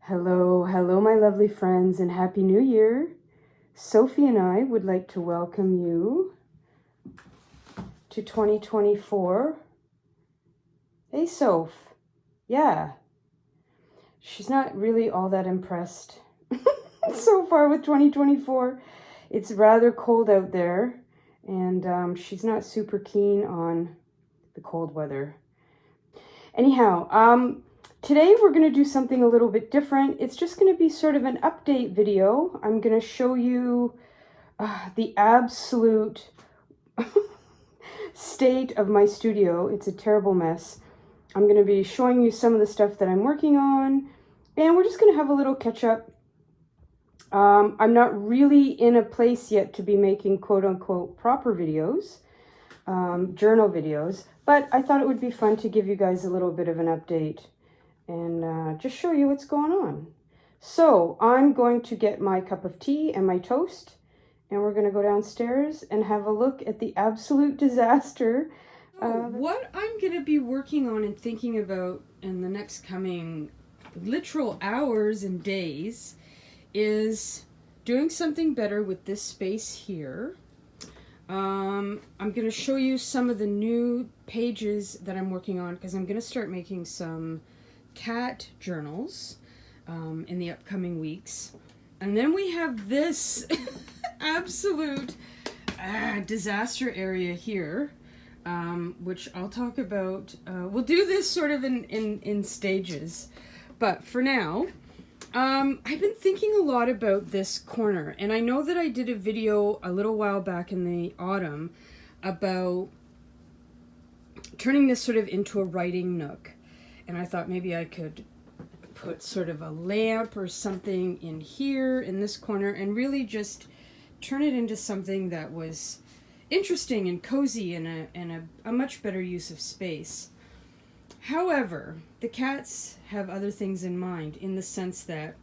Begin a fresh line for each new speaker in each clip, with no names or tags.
Hello, hello, my lovely friends, and Happy New Year. Sophie and I would like to welcome you to 2024. Hey, Soph. Yeah, she's not really all that impressed so far with 2024. It's rather cold out there, and she's not super keen on the cold weather. Anyhow, today we're going to do something a little bit different. It's just going to be sort of an update video. I'm going to show you the absolute state of my studio. It's a terrible mess. I'm going to be showing you some of the stuff that I'm working on, and we're just going to have a little catch up. I'm not really in a place yet to be making quote-unquote proper videos, journal videos, but I thought it would be fun to give you guys a little bit of an update and just show you what's going on. So I'm going to get my cup of tea and my toast, and we're going to go downstairs and have a look at the absolute disaster. What I'm going to be working on and thinking about in the next coming literal hours and days is doing something better with this space here. I'm going to show you some of the new pages that I'm working on because I'm going to start making some cat journals in the upcoming weeks. And then we have this absolute disaster area here, which I'll talk about. We'll do this sort of in stages. But for now, I've been thinking a lot about this corner, and I know that I did a video a little while back in the autumn about turning this sort of into a writing nook, and I thought maybe I could put sort of a lamp or something in here in this corner and really just turn it into something that was interesting and cozy and a much better use of space. However, the cats have other things in mind, in the sense that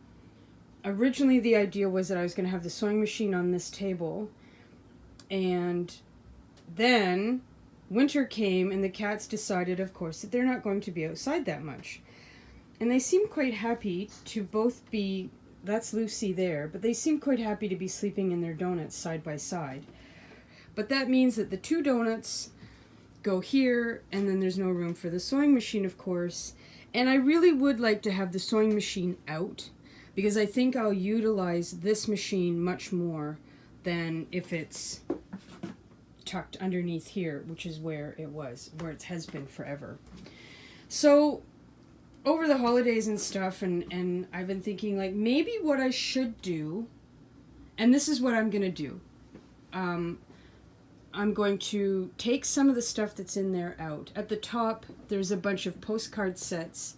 originally the idea was that I was going to have the sewing machine on this table, and then winter came and the cats decided, of course, that they're not going to be outside that much. And they seem quite happy to both be, that's Lucy there, but they seem quite happy to be sleeping in their donuts side by side. But that means that the two donuts go here, and then there's no room for the sewing machine, of course. And I really would like to have the sewing machine out, because I think I'll utilize this machine much more than if it's tucked underneath here, which is where it was, where it has been forever. So over the holidays and stuff, and I've been thinking, like, maybe what I should do, and this is what I'm gonna do. I'm going to take some of the stuff that's in there out. At the top, there's a bunch of postcard sets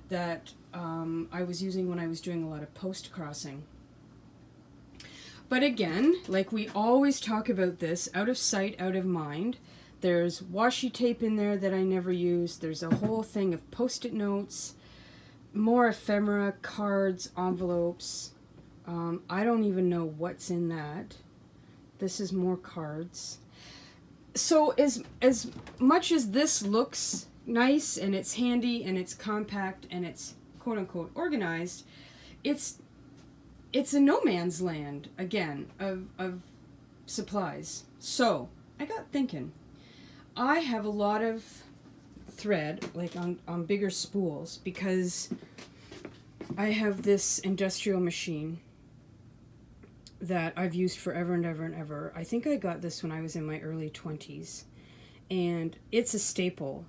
that I was using when I was doing a lot of post crossing. But again, like we always talk about this, out of sight, out of mind. There's washi tape in there that I never used. There's a whole thing of post-it notes, more ephemera, cards, envelopes. I don't even know what's in that. This is more cards. So as much as this looks nice and it's handy and it's compact and it's quote-unquote organized, it's a no man's land, again, of supplies. So I got thinking, I have a lot of thread, like on bigger spools, because I have this industrial machine that I've used forever and ever and ever. I think I got this when I was in my early 20s, and it's a staple.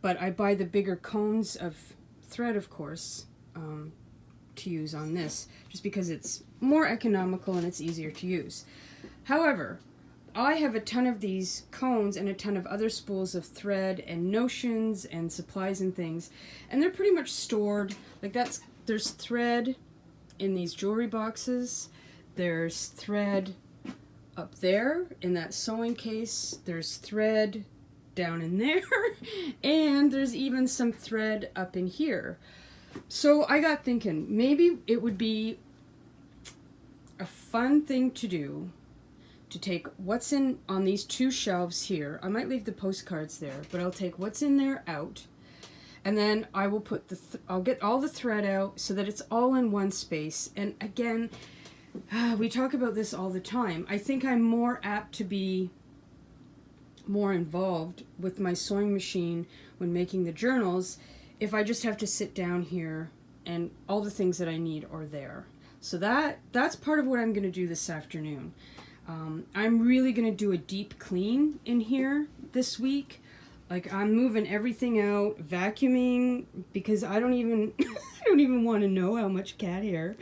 But I buy the bigger cones of thread, of course, to use on this, just because it's more economical and it's easier to use. There's I have a ton of these cones and a ton of other spools of thread and notions and supplies and things, and they're pretty much stored. Like there's thread in these jewelry boxes. There's thread up there in that sewing case. There's thread down in there, and there's even some thread up in here. So I got thinking, maybe it would be a fun thing to do to take what's in on these two shelves here. I might leave the postcards there, but I'll take what's in there out, And then I will put I'll get all the thread out so that it's all in one space. And again, we talk about this all the time. I think I'm more apt to be more involved with my sewing machine when making the journals if I just have to sit down here and all the things that I need are there. So that's part of what I'm going to do this afternoon. I'm really going to do a deep clean in here this week. Like, I'm moving everything out, vacuuming, because I don't even I don't even want to know how much cat hair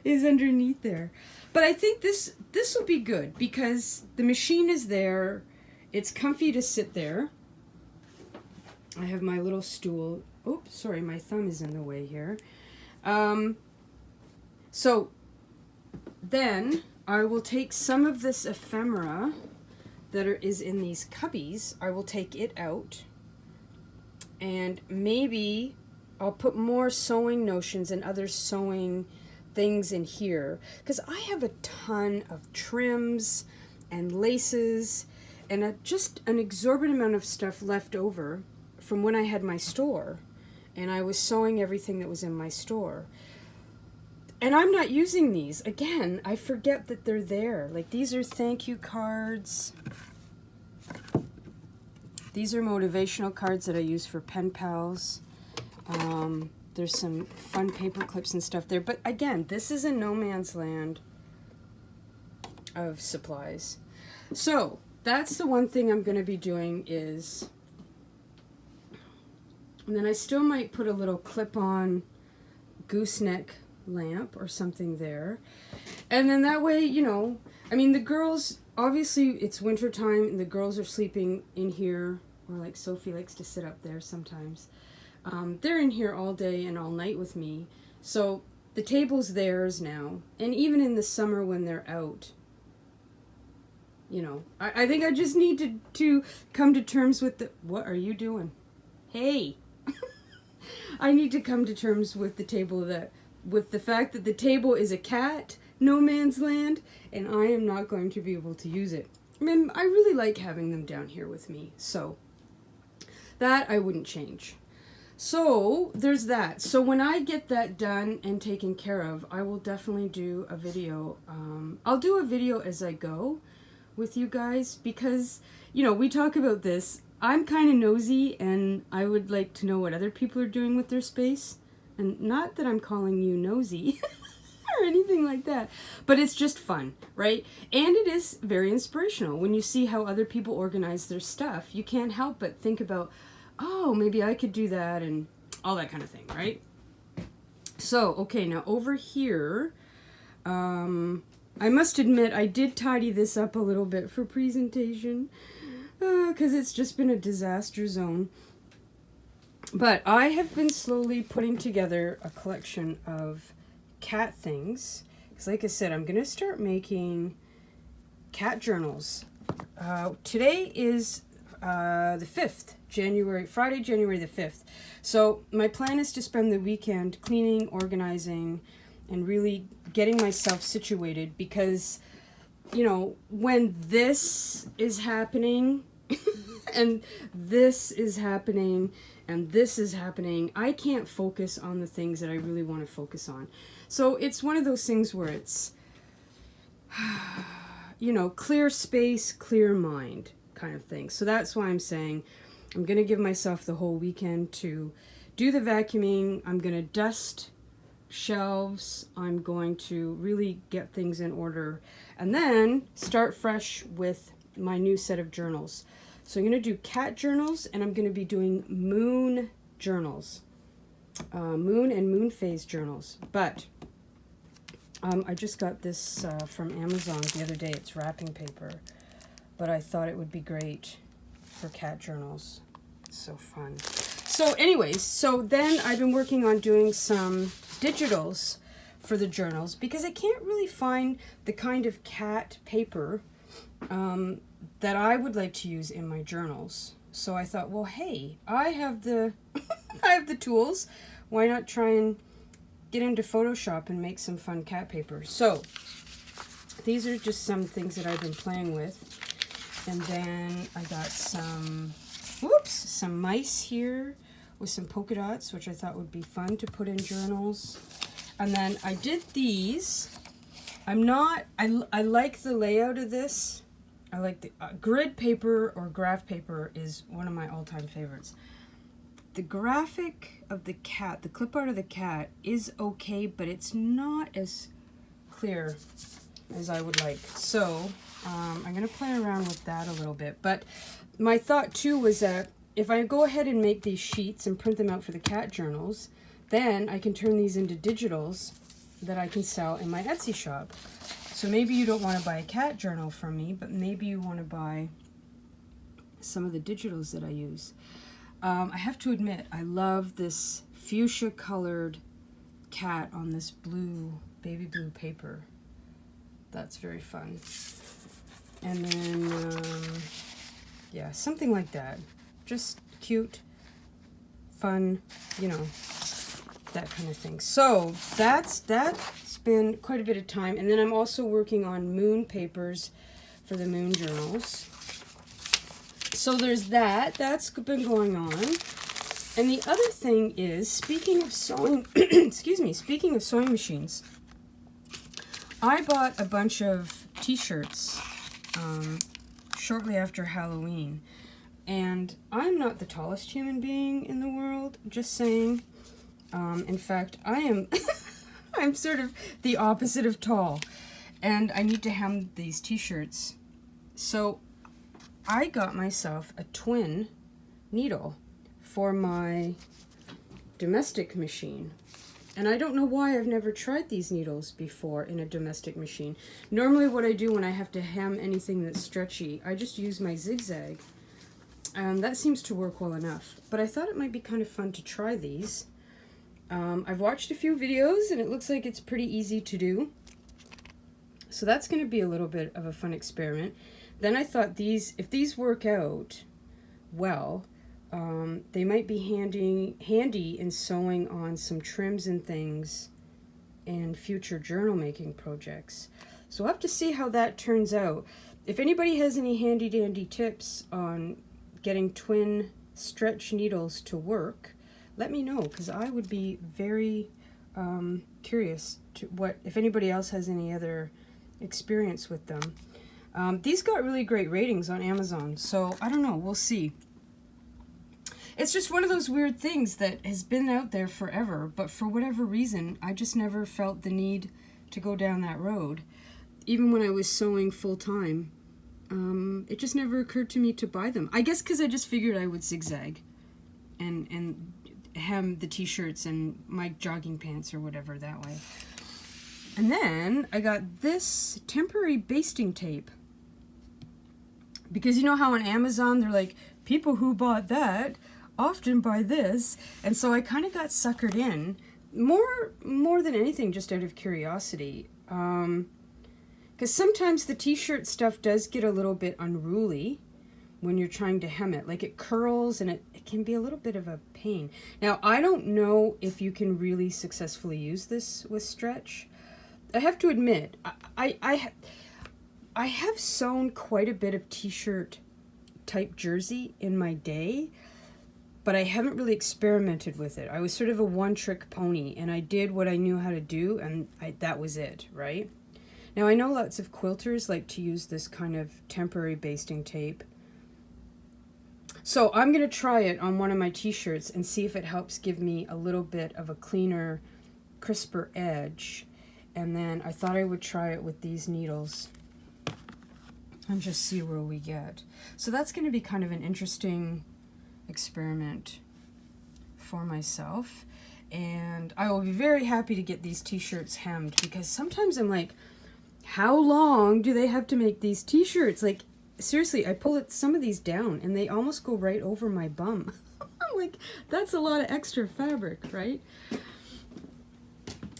is underneath there. But I think this will be good because the machine is there. It's comfy to sit there. I have my little stool. Oops, sorry, my thumb is in the way here. So then I will take some of this ephemera that is in these cubbies. I will take it out, and maybe I'll put more sewing notions and other sewing things in here, because I have a ton of trims and laces and just an exorbitant amount of stuff left over from when I had my store and I was sewing everything that was in my store. And I'm not using these. Again, I forget that they're there. Like, these are thank you cards. These are motivational cards that I use for pen pals. There's some fun paper clips and stuff there. But again, this is a no man's land of supplies. So that's the one thing I'm going to be doing is, and then I still might put a little clip-on gooseneck lamp or something there. And then that way, you know, I mean, the girls, obviously it's winter time and the girls are sleeping in here, or like Sophie likes to sit up there sometimes. They're in here all day and all night with me. So the table's theirs now. And even in the summer when they're out, you know, I think I just need to come to terms with what are you doing? Hey! I need to come to terms with with the fact that the table is a cat, no man's land, and I am not going to be able to use it. I mean, I really like having them down here with me, so that I wouldn't change. So there's that. So when I get that done and taken care of, I will definitely do a video. I'll do a video as I go with you guys because, you know, we talk about this. I'm kind of nosy and I would like to know what other people are doing with their space. And not that I'm calling you nosy or anything like that, but it's just fun, right? And it is very inspirational. When you see how other people organize their stuff, you can't help but think about, oh, maybe I could do that and all that kind of thing, right? So, okay, now over here, I must admit I did tidy this up a little bit for presentation because it's just been a disaster zone. But I have been slowly putting together a collection of cat things. Because like I said, I'm going to start making cat journals. Today is the 5th, Friday, January the 5th. So my plan is to spend the weekend cleaning, organizing, and really getting myself situated. Because, you know, when this is happening, and this is happening, and this is happening, I can't focus on the things that I really want to focus on. So it's one of those things where it's, you know, clear space, clear mind kind of thing. So that's why I'm saying I'm going to give myself the whole weekend to do the vacuuming. I'm going to dust shelves. I'm going to really get things in order and then start fresh with my new set of journals. So I'm going to do cat journals, and I'm going to be doing moon journals, moon and moon phase journals. But I just got this from Amazon the other day. It's wrapping paper, but I thought it would be great for cat journals. It's so fun. So anyways, so then I've been working on doing some digitals for the journals because I can't really find the kind of cat paper that I would like to use in my journals. So I thought, well, hey, I have the I have the tools. Why not try and get into Photoshop and make some fun cat paper? So these are just some things that I've been playing with. And then I got some mice here with some polka dots, which I thought would be fun to put in journals. And then I did these. I like the layout of this. I like the grid paper or graph paper is one of my all-time favorites. The graphic of the cat, the clip art of the cat is okay, but it's not as clear as I would like. So I'm going to play around with that a little bit. But my thought too was that if I go ahead and make these sheets and print them out for the cat journals, then I can turn these into digitals that I can sell in my Etsy shop. So maybe you don't want to buy a cat journal from me, but maybe you want to buy some of the digitals that I use. I have to admit, I love this fuchsia colored cat on this blue, baby blue paper. That's very fun. And then, yeah, something like that. Just cute, fun, you know, that kind of thing. So that's been quite a bit of time. And then I'm also working on moon papers for the moon journals. So there's that. That's been going on. And the other thing is, speaking of sewing, excuse me, speaking of sewing machines, I bought a bunch of t-shirts shortly after Halloween. And I'm not the tallest human being in the world, just saying. In fact, I am I'm sort of the opposite of tall. And I need to hem these t-shirts. So I got myself a twin needle for my domestic machine. And I don't know why I've never tried these needles before in a domestic machine. Normally what I do when I have to hem anything that's stretchy, I just use my zigzag. And that seems to work well enough. But I thought it might be kind of fun to try these. I've watched a few videos and it looks like it's pretty easy to do. So that's going to be a little bit of a fun experiment. Then I thought if these work out well, they might be handy in sewing on some trims and things in future journal making projects. So we'll have to see how that turns out. If anybody has any handy dandy tips on getting twin stretch needles to work, let me know, because I would be very curious to if anybody else has any other experience with them. These got really great ratings on Amazon, so I don't know, we'll see. It's just one of those weird things that has been out there forever, but for whatever reason, I just never felt the need to go down that road. Even when I was sewing full-time, it just never occurred to me to buy them. I guess because I just figured I would zigzag and hem the t-shirts and my jogging pants or whatever that way. And then I got this temporary basting tape. Because you know how on Amazon they're like, people who bought that often buy this. And so I kind of got suckered in, more than anything, just out of curiosity. Because sometimes the t-shirt stuff does get a little bit unruly when you're trying to hem it. Like it curls and it can be a little bit of a pain. Now, I don't know if you can really successfully use this with stretch. I have to admit, I have sewn quite a bit of t-shirt type jersey in my day, but I haven't really experimented with it. I was sort of a one-trick pony, and I did what I knew how to do, and that was it, right? Now, I know lots of quilters like to use this kind of temporary basting tape. So I'm going to try it on one of my t-shirts and see if it helps give me a little bit of a cleaner, crisper edge. And then I thought I would try it with these needles and just see where we get. So that's going to be kind of an interesting experiment for myself. And I will be very happy to get these t-shirts hemmed, because sometimes I'm like, how long do they have to make these t-shirts? Like, seriously, I pull some of these down and they almost go right over my bum. I'm like, that's a lot of extra fabric, right?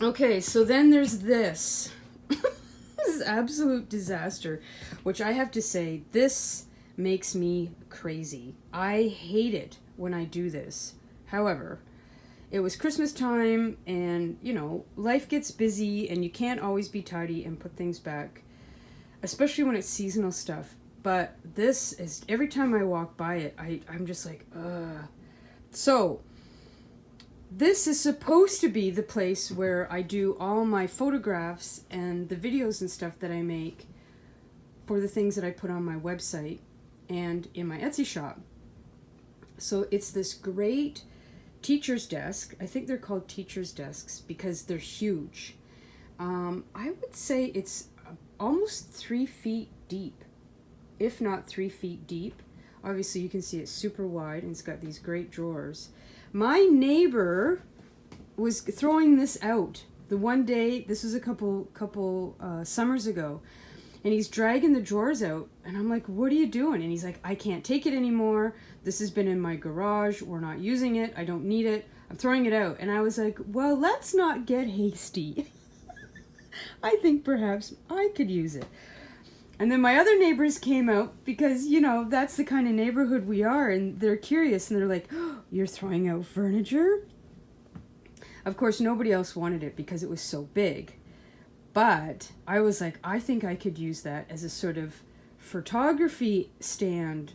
Okay, so then there's this. This is absolute disaster, which I have to say, this makes me crazy. I hate it when I do this. However, it was Christmas time and, you know, life gets busy and you can't always be tidy and put things back, especially when it's seasonal stuff. But this is, every time I walk by it, I'm just like, ugh. So, this is supposed to be the place where I do all my photographs and the videos and stuff that I make for the things that I put on my website and in my Etsy shop. So it's this great teacher's desk. I think they're called teacher's desks because they're huge. I would say it's almost 3 feet deep, if not 3 feet deep. Obviously you can see it's super wide and it's got these great drawers. My neighbor was throwing this out the one day, this was a couple summers ago, and he's dragging the drawers out, and I'm like, what are you doing? And he's like, I can't take it anymore. This has been in my garage. We're not using it. I don't need it. I'm throwing it out. And I was like, well, let's not get hasty. I think perhaps I could use it. And then my other neighbors came out because, you know, that's the kind of neighborhood we are, and they're curious, and they're like, oh, you're throwing out furniture? Of course, nobody else wanted it because it was so big. But I was like, I think I could use that as a sort of photography stand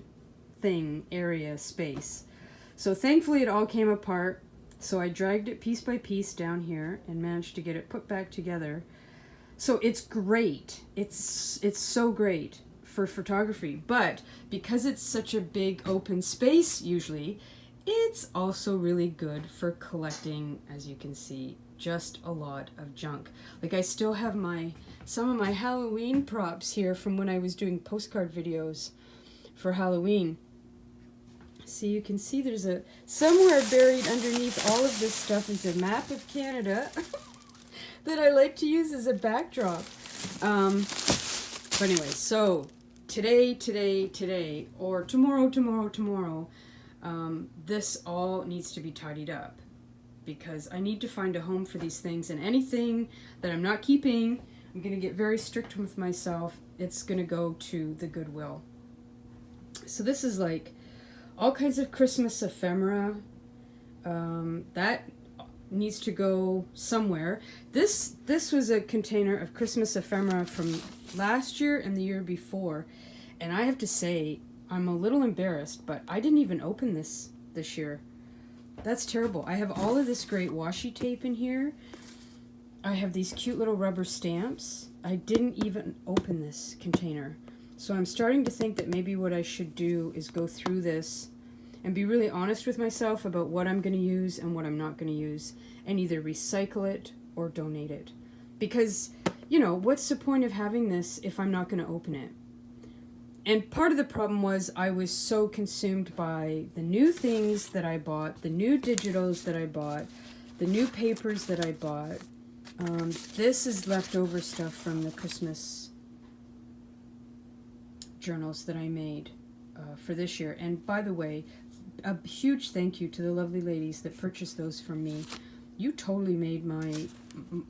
thing, area, space. So thankfully it all came apart. So I dragged it piece by piece down here and managed to get it put back together. So it's great. It's so great for photography. But because it's such a big open space usually, it's also really good for collecting, as you can see, just a lot of junk. Like I still have some of my Halloween props here from when I was doing postcard videos for Halloween. So you can see there's somewhere buried underneath all of this stuff is a map of Canada that I like to use as a backdrop. But anyway, so today, or tomorrow, this all needs to be tidied up, because I need to find a home for these things, and anything that I'm not keeping, I'm going to get very strict with myself. It's going to go to the Goodwill. So this is like all kinds of Christmas ephemera. That needs to go somewhere. This was a container of Christmas ephemera from last year and the year before. And I have to say, I'm a little embarrassed, but I didn't even open this year. That's terrible. I have all of this great washi tape in here. I have these cute little rubber stamps. I didn't even open this container. So I'm starting to think that maybe what I should do is go through this and be really honest with myself about what I'm going to use and what I'm not going to use, and either recycle it or donate it. Because, you know, what's the point of having this if I'm not going to open it? And part of the problem was I was so consumed by the new things that I bought, the new digitals that I bought, the new papers that I bought. This is leftover stuff from the Christmas journals that I made for this year. And by the way, a huge thank you to the lovely ladies that purchased those from me. You totally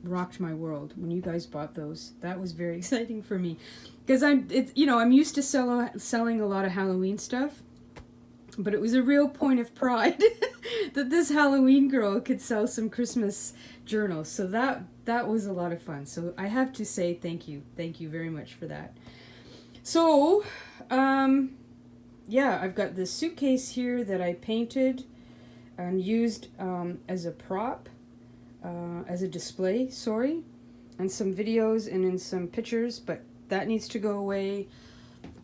rocked my world when you guys bought those. That was very exciting for me, because I'm used to selling a lot of Halloween stuff, but it was a real point of pride that this Halloween girl could sell some Christmas journals. So that was a lot of fun. So I have to say thank you very much for that. So yeah, I've got this suitcase here that I painted and used as a prop, as a display, and some videos and in some pictures, but that needs to go away.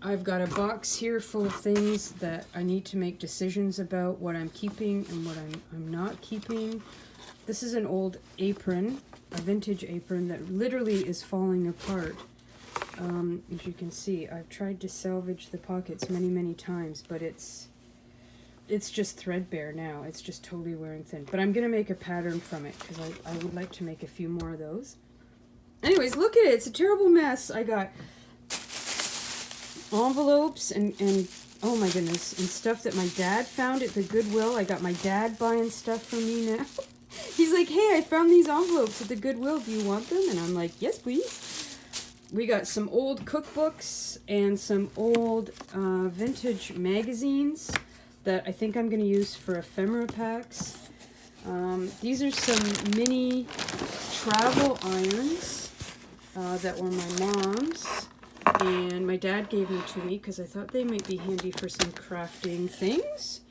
I've got a box here full of things that I need to make decisions about, what I'm keeping and what I'm not keeping. This is an old apron, a vintage apron that literally is falling apart. As you can see, I've tried to salvage the pockets many times, but it's just threadbare now. It's just totally wearing thin. But I'm going to make a pattern from it, because I would like to make a few more of those. Anyways, look at it. It's a terrible mess. I got envelopes and oh my goodness, and stuff that my dad found at the Goodwill. I got my dad buying stuff from me now. He's like, hey, I found these envelopes at the Goodwill. Do you want them? And I'm like, yes, please. We got some old cookbooks and some old vintage magazines that I think I'm going to use for ephemera packs. These are some mini travel irons that were my mom's, and my dad gave them to me because I thought they might be handy for some crafting things.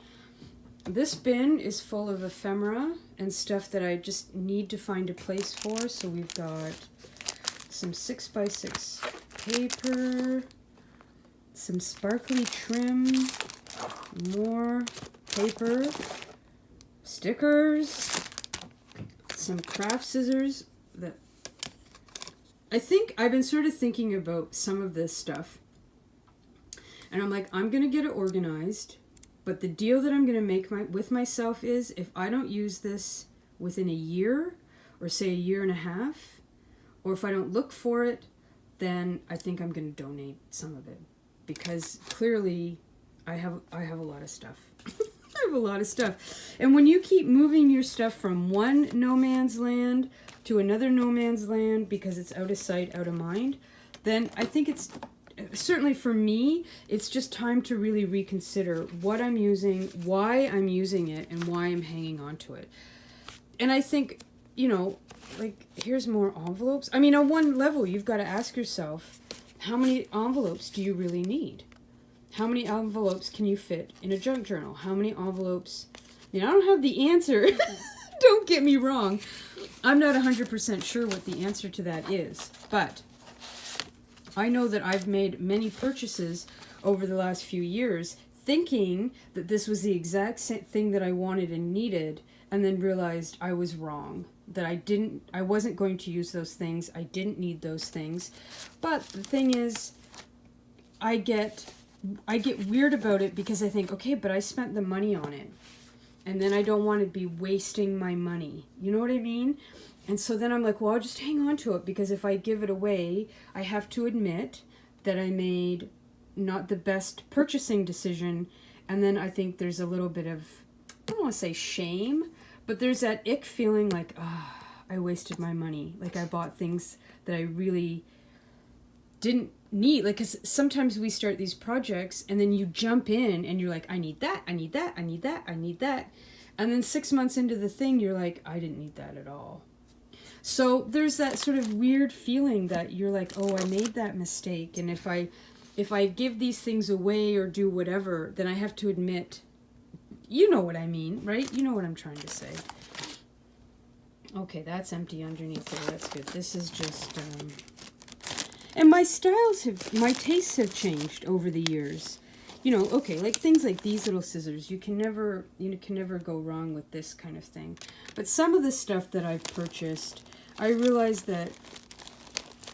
This bin is full of ephemera and stuff that I just need to find a place for. So we've got some 6x6 paper, some sparkly trim, more paper, stickers, some craft scissors. That I think I've been sort of thinking about some of this stuff. And I'm like, I'm going to get it organized. But the deal that I'm going to make with myself is if I don't use this within a year or say a year and a half, or if I don't look for it, then I think I'm going to donate some of it. Because clearly I have a lot of stuff. I have a lot of stuff. And when you keep moving your stuff from one no man's land to another no man's land because it's out of sight, out of mind, then I think it's, certainly for me, it's just time to really reconsider what I'm using, why I'm using it, and why I'm hanging on to it. And I think, you know, like, here's more envelopes. I mean, on one level, you've got to ask yourself, how many envelopes do you really need? How many envelopes can you fit in a junk journal? How many envelopes? You know, I don't have the answer. Don't get me wrong. I'm not 100% sure what the answer to that is. But I know that I've made many purchases over the last few years thinking that this was the exact same thing that I wanted and needed, and then realized I was wrong. That I wasn't going to use those things. I didn't need those things. But the thing is, I get weird about it because I think, okay, but I spent the money on it. And then I don't want to be wasting my money. You know what I mean? And so then I'm like, well, I'll just hang on to it, because if I give it away, I have to admit that I made not the best purchasing decision. And then I think there's a little bit of, I don't want to say shame, but there's that ick feeling like, I wasted my money. Like I bought things that I really didn't need. Like, 'cause sometimes we start these projects and then you jump in and you're like, I need that, I need that, I need that, I need that. And then 6 months into the thing, you're like, I didn't need that at all. So there's that sort of weird feeling that you're like, oh, I made that mistake. And if I give these things away or do whatever, then I have to admit, you know what I mean, right? You know what I'm trying to say. Okay, that's empty underneath there. That's good. This is just, and my tastes have changed over the years. You know, okay, like things like these little scissors, you can never go wrong with this kind of thing. But some of the stuff that I've purchased, I realize that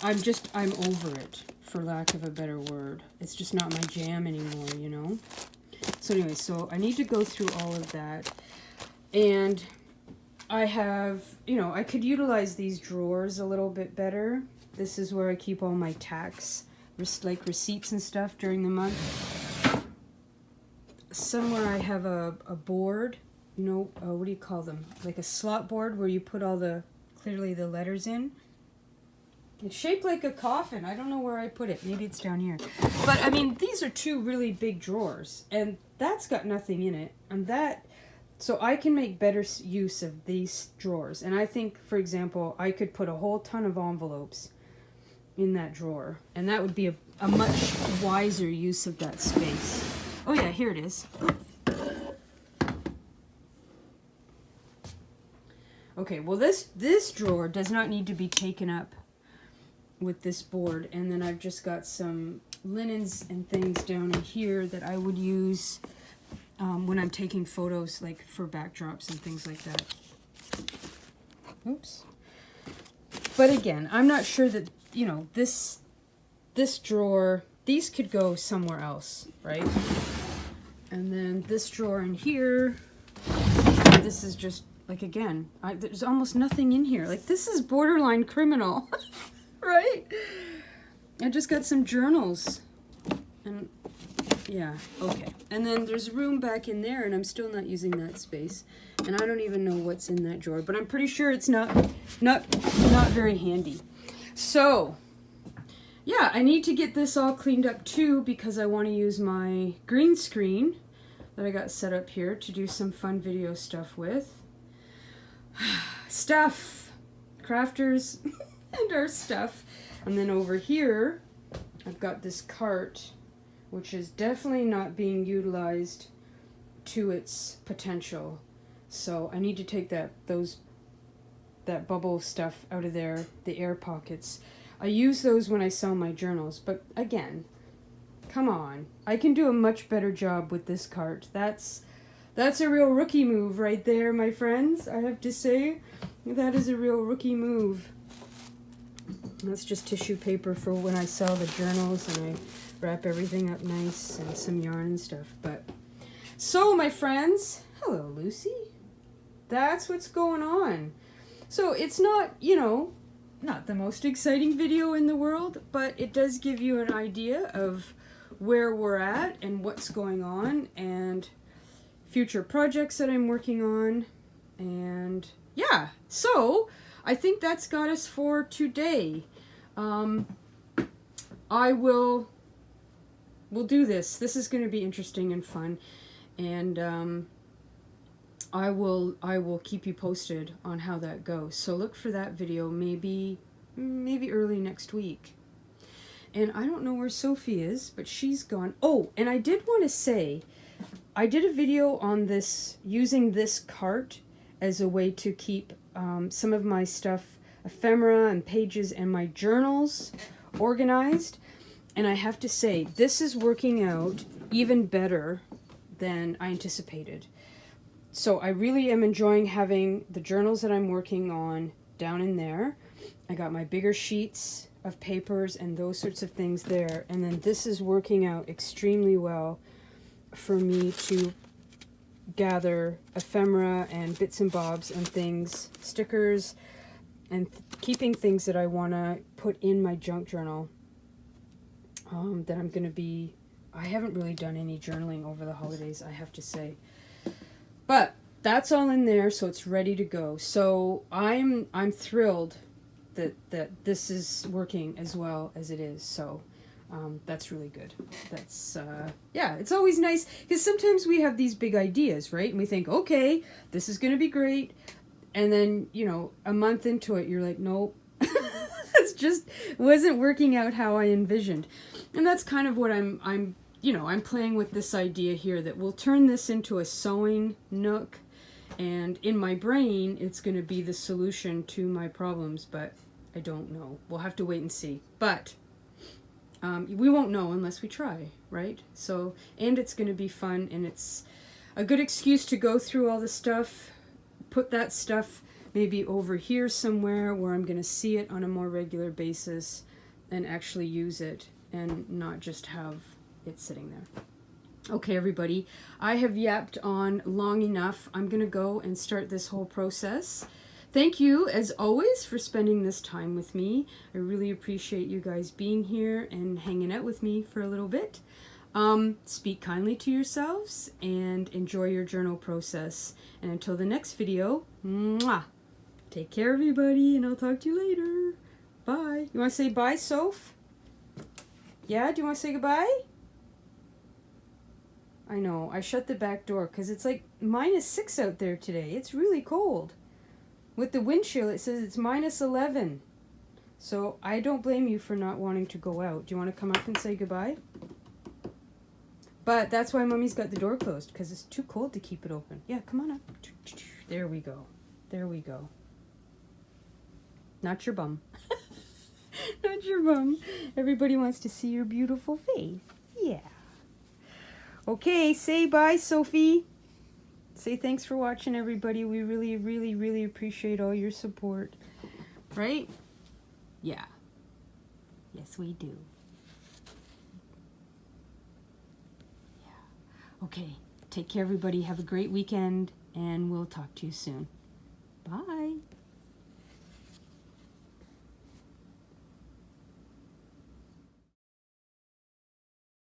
I'm over it, for lack of a better word. It's just not my jam anymore, you know? So anyway, so I need to go through all of that. And I have, you know, I could utilize these drawers a little bit better. This is where I keep all my tax, like receipts and stuff during the month. Somewhere I have a board, you know, what do you call them? Like a slot board where you put all clearly the letters in. It's shaped like a coffin. I don't know where I put it. Maybe it's down here. But, I mean, these are two really big drawers. And that's got nothing in it. And so I can make better use of these drawers. And I think, for example, I could put a whole ton of envelopes in that drawer. And that would be a much wiser use of that space. Oh, yeah, here it is. Okay, well, this drawer does not need to be taken up with this board. And then I've just got some linens and things down in here that I would use when I'm taking photos, like for backdrops and things like that. Oops. But again, I'm not sure that, you know, this drawer, these could go somewhere else, right? And then this drawer in here, this is just, like, again, there's almost nothing in here. Like, this is borderline criminal, right? I just got some journals. And, yeah, okay. And then there's room back in there, and I'm still not using that space. And I don't even know what's in that drawer, but I'm pretty sure it's not very handy. So, yeah, I need to get this all cleaned up too, because I want to use my green screen that I got set up here to do some fun video stuff with. Stuff, crafters, and our stuff. And then over here, I've got this cart, which is definitely not being utilized to its potential. So I need to take that bubble stuff out of there, the air pockets. I use those when I sell my journals, but again, come on. I can do a much better job with this cart. That's a real rookie move right there, my friends. I have to say, that is a real rookie move. That's just tissue paper for when I sell the journals, and I wrap everything up nice and some yarn and stuff. But so, my friends, hello, Lucy. That's what's going on. So it's not, you know, not the most exciting video in the world, but it does give you an idea of where we're at and what's going on and future projects that I'm working on. And yeah, so I think that's got us for today. We'll do this. This is going to be interesting and fun, and I will keep you posted on how that goes. So look for that video maybe early next week. And I don't know where Sophie is, but she's gone. Oh, and I did want to say, I did a video on this, using this cart as a way to keep some of my stuff, ephemera and pages and my journals organized. And I have to say, this is working out even better than I anticipated. So I really am enjoying having the journals that I'm working on down in there. I got my bigger sheets of papers and those sorts of things there. And then this is working out extremely well for me to gather ephemera and bits and bobs and things, stickers, and keeping things that I want to put in my junk journal. That I'm going to be... I haven't really done any journaling over the holidays, I have to say. But that's all in there, so it's ready to go. So I'm thrilled that this is working as well as it is. So that's really good. That's yeah, it's always nice because sometimes we have these big ideas, right? And we think, okay, this is going to be great, and then, you know, a month into it, you're like, nope. It's just wasn't working out how I envisioned. And that's kind of what I'm playing with this idea here, that we'll turn this into a sewing nook, and in my brain it's going to be the solution to my problems, but I don't know. We'll have to wait and see. But we won't know unless we try, right? So, and it's going to be fun, and it's a good excuse to go through all the stuff, put that stuff maybe over here somewhere where I'm going to see it on a more regular basis and actually use it, and not just have it sitting there. Okay, everybody, I have yapped on long enough. I'm going to go and start this whole process. Thank you, as always, for spending this time with me. I really appreciate you guys being here and hanging out with me for a little bit. Speak kindly to yourselves and enjoy your journal process. And until the next video, mwah! Take care, everybody, and I'll talk to you later. Bye. You want to say bye, Soph? Yeah, do you want to say goodbye? I know, I shut the back door because it's like -6 out there today. It's really cold. With the wind chill, it says it's -11. So I don't blame you for not wanting to go out. Do you want to come up and say goodbye? But that's why Mommy's got the door closed, because it's too cold to keep it open. Yeah, come on up. There we go. There we go. Not your bum. Not your bum. Everybody wants to see your beautiful face. Yeah. Okay, say bye, Sophie. Say thanks for watching, everybody. We really, really, really appreciate all your support. Right? Yeah. Yes, we do. Yeah. Okay. Take care, everybody. Have a great weekend, and we'll talk to you soon. Bye.